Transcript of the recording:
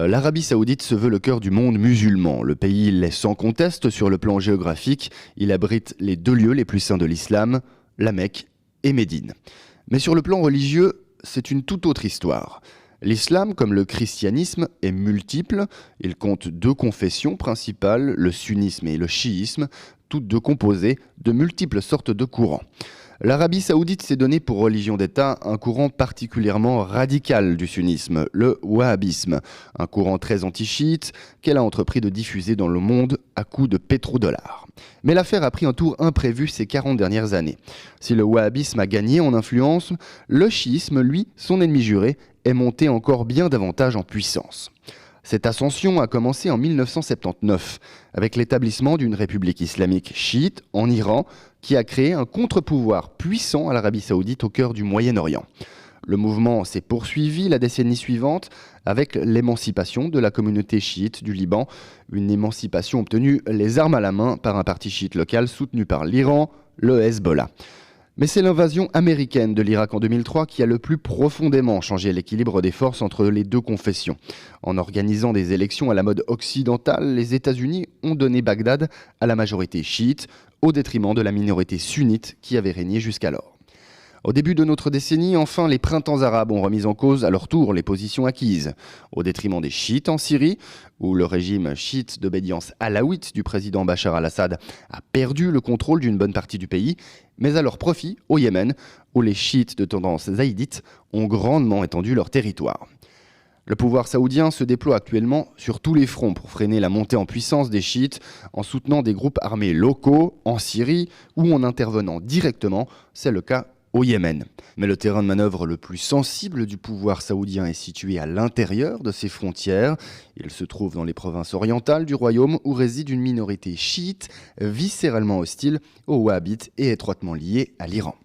L'Arabie Saoudite se veut le cœur du monde musulman. Le pays l'est sans conteste sur le plan géographique. Il abrite les deux lieux les plus saints de l'islam, la Mecque et Médine. Mais sur le plan religieux, c'est une toute autre histoire. L'islam, comme le christianisme, est multiple. Il compte deux confessions principales, le sunnisme et le chiisme, toutes deux composées de multiples sortes de courants. L'Arabie Saoudite s'est donné pour religion d'État un courant particulièrement radical du sunnisme, le wahhabisme, un courant très anti-chiite qu'elle a entrepris de diffuser dans le monde à coups de pétrodollars. Mais l'affaire a pris un tour imprévu ces 40 dernières années. Si le wahhabisme a gagné en influence, le chiisme, lui, son ennemi juré, est monté encore bien davantage en puissance. Cette ascension a commencé en 1979 avec l'établissement d'une république islamique chiite en Iran qui a créé un contre-pouvoir puissant à l'Arabie Saoudite au cœur du Moyen-Orient. Le mouvement s'est poursuivi la décennie suivante avec l'émancipation de la communauté chiite du Liban, une émancipation obtenue les armes à la main par un parti chiite local soutenu par l'Iran, le Hezbollah. Mais c'est l'invasion américaine de l'Irak en 2003 qui a le plus profondément changé l'équilibre des forces entre les deux confessions. En organisant des élections à la mode occidentale, les États-Unis ont donné Bagdad à la majorité chiite, au détriment de la minorité sunnite qui avait régné jusqu'alors. Au début de notre décennie, enfin, les printemps arabes ont remis en cause à leur tour les positions acquises, au détriment des chiites en Syrie, où le régime chiite d'obédience alaouite du président Bachar al-Assad a perdu le contrôle d'une bonne partie du pays, mais à leur profit au Yémen, où les chiites de tendance zaïdite ont grandement étendu leur territoire. Le pouvoir saoudien se déploie actuellement sur tous les fronts pour freiner la montée en puissance des chiites en soutenant des groupes armés locaux en Syrie ou en intervenant directement, c'est le cas au Yémen. Mais le terrain de manœuvre le plus sensible du pouvoir saoudien est situé à l'intérieur de ses frontières. Il se trouve dans les provinces orientales du royaume où réside une minorité chiite viscéralement hostile aux wahhabites et étroitement liée à l'Iran.